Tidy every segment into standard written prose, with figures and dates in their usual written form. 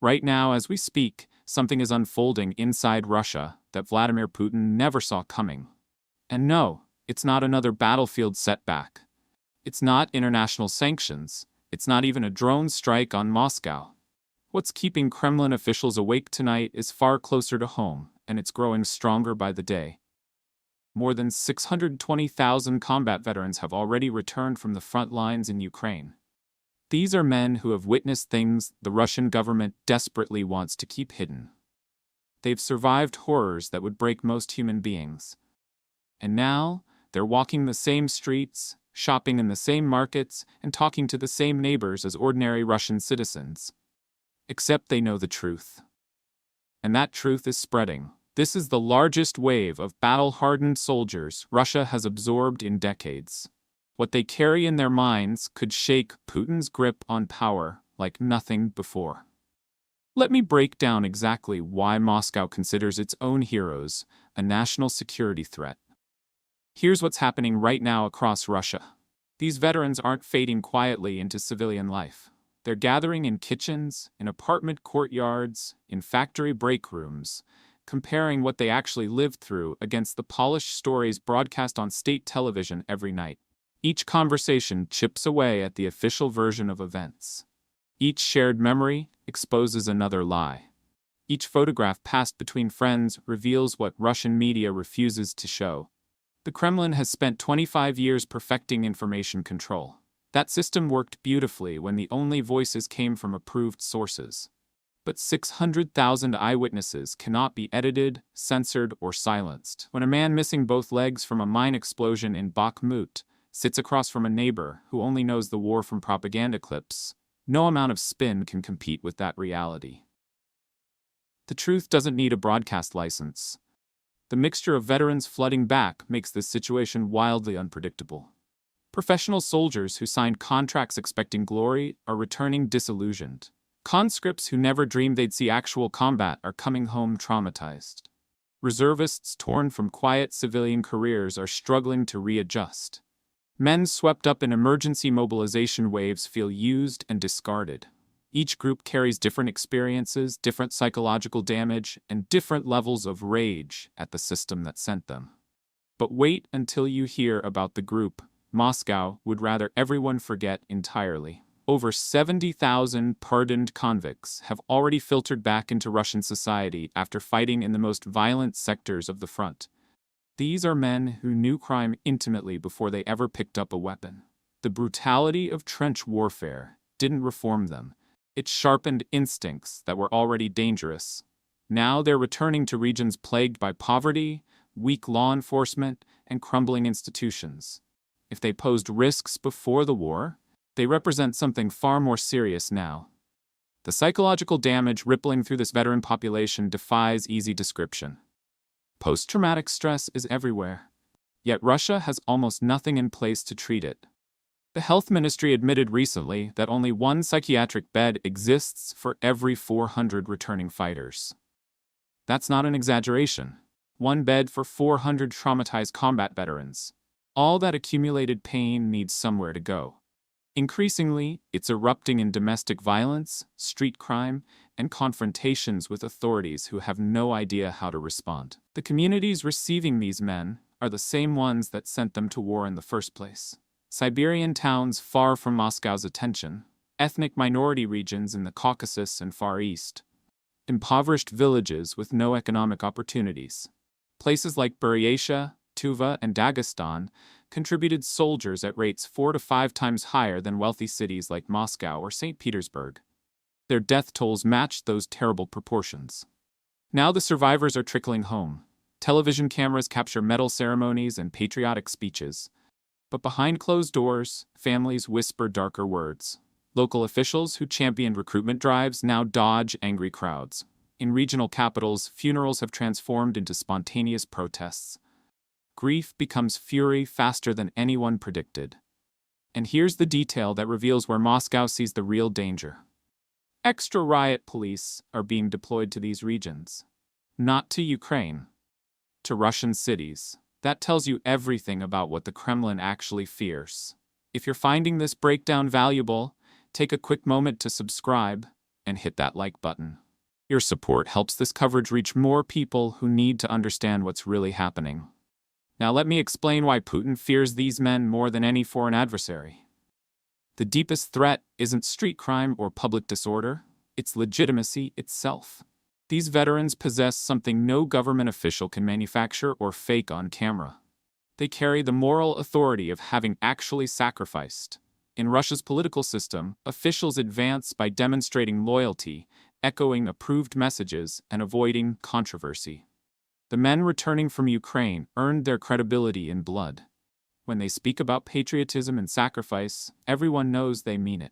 Right now, as we speak, something is unfolding inside Russia that Vladimir Putin never saw coming. And no, it's not another battlefield setback. It's not international sanctions. It's not even a drone strike on Moscow. What's keeping Kremlin officials awake tonight is far closer to home, and it's growing stronger by the day. More than 620,000 combat veterans have already returned from the front lines in Ukraine. These are men who have witnessed things the Russian government desperately wants to keep hidden. They've survived horrors that would break most human beings. And now, they're walking the same streets, shopping in the same markets, and talking to the same neighbors as ordinary Russian citizens. Except they know the truth. And that truth is spreading. This is the largest wave of battle-hardened soldiers Russia has absorbed in decades. What they carry in their minds could shake Putin's grip on power like nothing before. Let me break down exactly why Moscow considers its own heroes a national security threat. Here's what's happening right now across Russia. These veterans aren't fading quietly into civilian life. They're gathering in kitchens, in apartment courtyards, in factory break rooms, comparing what they actually lived through against the polished stories broadcast on state television every night. Each conversation chips away at the official version of events. Each shared memory exposes another lie. Each photograph passed between friends reveals what Russian media refuses to show. The Kremlin has spent 25 years perfecting information control. That system worked beautifully when the only voices came from approved sources. But 600,000 eyewitnesses cannot be edited, censored, or silenced. When a man missing both legs from a mine explosion in Bakhmut sits across from a neighbor who only knows the war from propaganda clips, no amount of spin can compete with that reality. The truth doesn't need a broadcast license. The mixture of veterans flooding back makes this situation wildly unpredictable. Professional soldiers who signed contracts expecting glory are returning disillusioned. Conscripts who never dreamed they'd see actual combat are coming home traumatized. Reservists torn from quiet civilian careers are struggling to readjust. Men swept up in emergency mobilization waves feel used and discarded. Each group carries different experiences, different psychological damage, and different levels of rage at the system that sent them. But wait until you hear about the group Moscow would rather everyone forget entirely. Over 70,000 pardoned convicts have already filtered back into Russian society after fighting in the most violent sectors of the front. These are men who knew crime intimately before they ever picked up a weapon. The brutality of trench warfare didn't reform them. It sharpened instincts that were already dangerous. Now they're returning to regions plagued by poverty, weak law enforcement, and crumbling institutions. If they posed risks before the war, they represent something far more serious now. The psychological damage rippling through this veteran population defies easy description. Post-traumatic stress is everywhere, yet Russia has almost nothing in place to treat it. The health ministry admitted recently that only one psychiatric bed exists for every 400 returning fighters. That's not an exaggeration. One bed for 400 traumatized combat veterans. All that accumulated pain needs somewhere to go. Increasingly, it's erupting in domestic violence, street crime, and confrontations with authorities who have no idea how to respond. The communities receiving these men are the same ones that sent them to war in the first place. Siberian towns far from Moscow's attention, ethnic minority regions in the Caucasus and Far East, impoverished villages with no economic opportunities. Places like Buryatia, Tuva, and Dagestan contributed soldiers at rates 4 to 5 times higher than wealthy cities like Moscow or St. Petersburg. Their death tolls matched those terrible proportions. Now the survivors are trickling home. Television cameras capture medal ceremonies and patriotic speeches. But behind closed doors, families whisper darker words. Local officials who championed recruitment drives now dodge angry crowds. In regional capitals, funerals have transformed into spontaneous protests. Grief becomes fury faster than anyone predicted. And here's the detail that reveals where Moscow sees the real danger. Extra riot police are being deployed to these regions. Not to Ukraine. To Russian cities. That tells you everything about what the Kremlin actually fears. If you're finding this breakdown valuable, take a quick moment to subscribe, and hit that like button. Your support helps this coverage reach more people who need to understand what's really happening. Now let me explain why Putin fears these men more than any foreign adversary. The deepest threat isn't street crime or public disorder, it's legitimacy itself. These veterans possess something no government official can manufacture or fake on camera. They carry the moral authority of having actually sacrificed. In Russia's political system, officials advance by demonstrating loyalty, echoing approved messages, and avoiding controversy. The men returning from Ukraine earned their credibility in blood. When they speak about patriotism and sacrifice, everyone knows they mean it.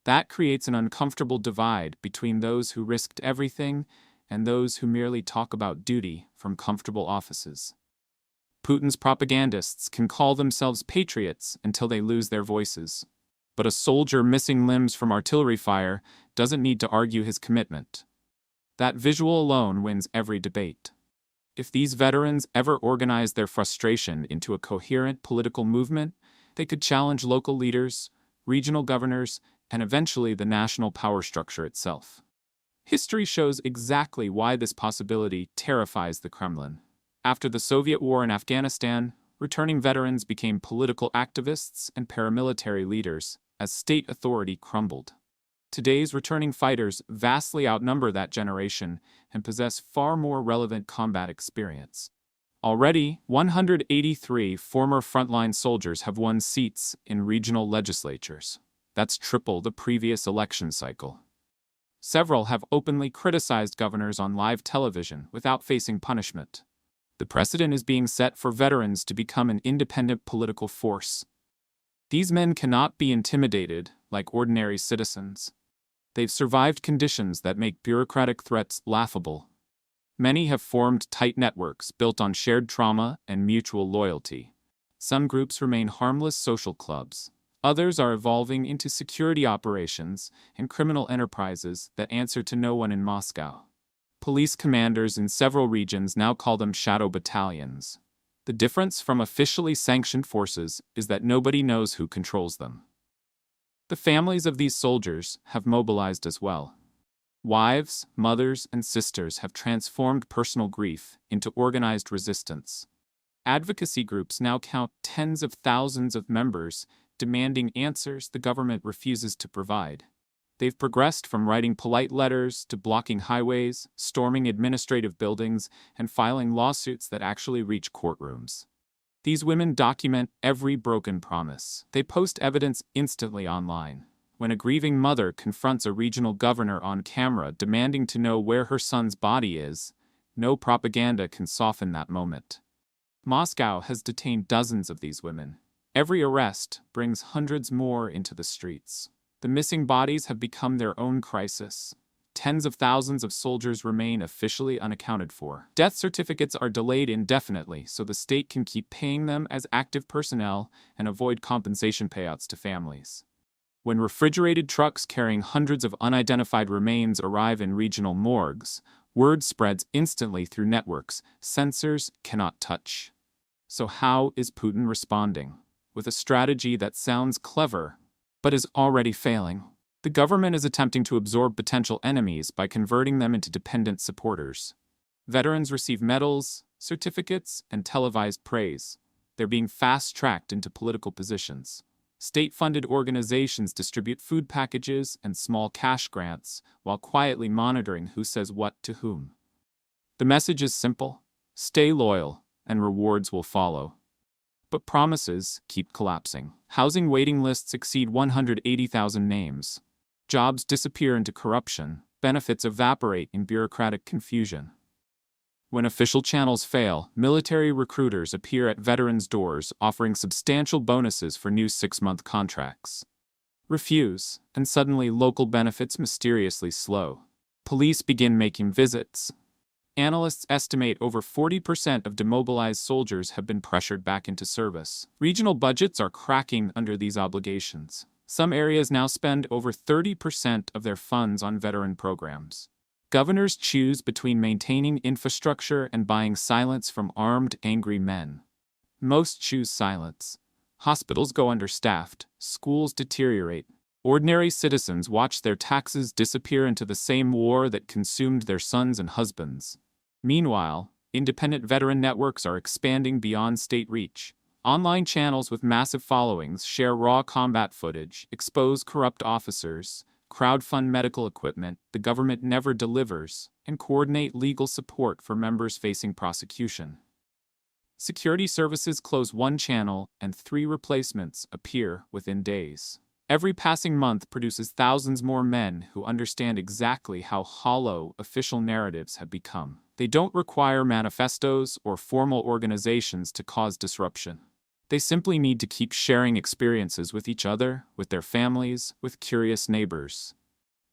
That creates an uncomfortable divide between those who risked everything and those who merely talk about duty from comfortable offices. Putin's propagandists can call themselves patriots until they lose their voices. But a soldier missing limbs from artillery fire doesn't need to argue his commitment. That visual alone wins every debate. If these veterans ever organize their frustration into a coherent political movement, they could challenge local leaders, regional governors, and eventually the national power structure itself. History shows exactly why this possibility terrifies the Kremlin. After the Soviet war in Afghanistan, returning veterans became political activists and paramilitary leaders as state authority crumbled. Today's returning fighters vastly outnumber that generation and possess far more relevant combat experience. Already, 183 former frontline soldiers have won seats in regional legislatures. That's triple the previous election cycle. Several have openly criticized governors on live television without facing punishment. The precedent is being set for veterans to become an independent political force. These men cannot be intimidated like ordinary citizens. They've survived conditions that make bureaucratic threats laughable. Many have formed tight networks built on shared trauma and mutual loyalty. Some groups remain harmless social clubs. Others are evolving into security operations and criminal enterprises that answer to no one in Moscow. Police commanders in several regions now call them shadow battalions. The difference from officially sanctioned forces is that nobody knows who controls them. The families of these soldiers have mobilized as well. Wives, mothers, and sisters have transformed personal grief into organized resistance. Advocacy groups now count tens of thousands of members demanding answers the government refuses to provide. They've progressed from writing polite letters to blocking highways, storming administrative buildings, and filing lawsuits that actually reach courtrooms. These women document every broken promise. They post evidence instantly online. When a grieving mother confronts a regional governor on camera demanding to know where her son's body is, no propaganda can soften that moment. Moscow has detained dozens of these women. Every arrest brings hundreds more into the streets. The missing bodies have become their own crisis. Tens of thousands of soldiers remain officially unaccounted for. Death certificates are delayed indefinitely so the state can keep paying them as active personnel and avoid compensation payouts to families. When refrigerated trucks carrying hundreds of unidentified remains arrive in regional morgues, word spreads instantly through networks censors cannot touch. So how is Putin responding? With a strategy that sounds clever, but is already failing. The government is attempting to absorb potential enemies by converting them into dependent supporters. Veterans receive medals, certificates, and televised praise. They're being fast-tracked into political positions. State-funded organizations distribute food packages and small cash grants while quietly monitoring who says what to whom. The message is simple: stay loyal, and rewards will follow. But promises keep collapsing. Housing waiting lists exceed 180,000 names. Jobs disappear into corruption. Benefits evaporate in bureaucratic confusion. When official channels fail, military recruiters appear at veterans' doors offering substantial bonuses for new 6-month contracts. Refuse, and suddenly local benefits mysteriously slow. Police begin making visits. Analysts estimate over 40% of demobilized soldiers have been pressured back into service. Regional budgets are cracking under these obligations. Some areas now spend over 30% of their funds on veteran programs. Governors choose between maintaining infrastructure and buying silence from armed, angry men. Most choose silence. Hospitals go understaffed, schools deteriorate, Ordinary citizens watch their taxes disappear into the same war that consumed their sons and husbands. Meanwhile, independent veteran networks are expanding beyond state reach. Online channels with massive followings share raw combat footage, expose corrupt officers, crowdfund medical equipment the government never delivers, and coordinate legal support for members facing prosecution. Security services close one channel and 3 replacements appear within days. Every passing month produces thousands more men who understand exactly how hollow official narratives have become. They don't require manifestos or formal organizations to cause disruption. They simply need to keep sharing experiences with each other, with their families, with curious neighbors.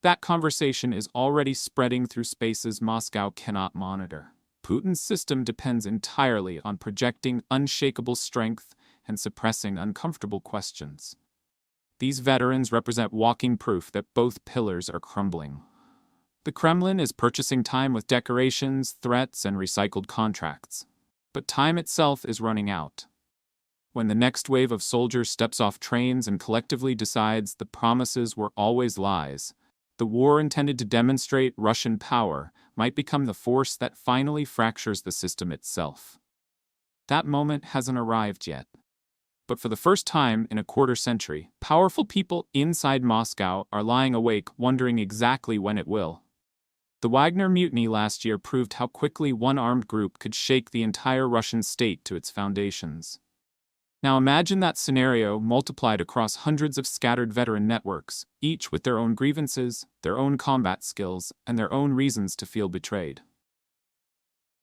That conversation is already spreading through spaces Moscow cannot monitor. Putin's system depends entirely on projecting unshakable strength and suppressing uncomfortable questions. These veterans represent walking proof that both pillars are crumbling. The Kremlin is purchasing time with decorations, threats, and recycled contracts. But time itself is running out. When the next wave of soldiers steps off trains and collectively decides the promises were always lies, the war intended to demonstrate Russian power might become the force that finally fractures the system itself. That moment hasn't arrived yet. But for the first time in a quarter century, powerful people inside Moscow are lying awake wondering exactly when it will. The Wagner mutiny last year proved how quickly one armed group could shake the entire Russian state to its foundations. Now imagine that scenario multiplied across hundreds of scattered veteran networks, each with their own grievances, their own combat skills, and their own reasons to feel betrayed.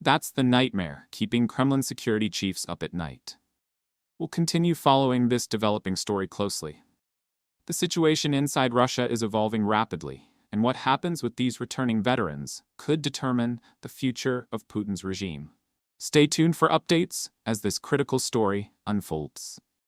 That's the nightmare keeping Kremlin security chiefs up at night. We'll continue following this developing story closely. The situation inside Russia is evolving rapidly, and what happens with these returning veterans could determine the future of Putin's regime. Stay tuned for updates as this critical story unfolds.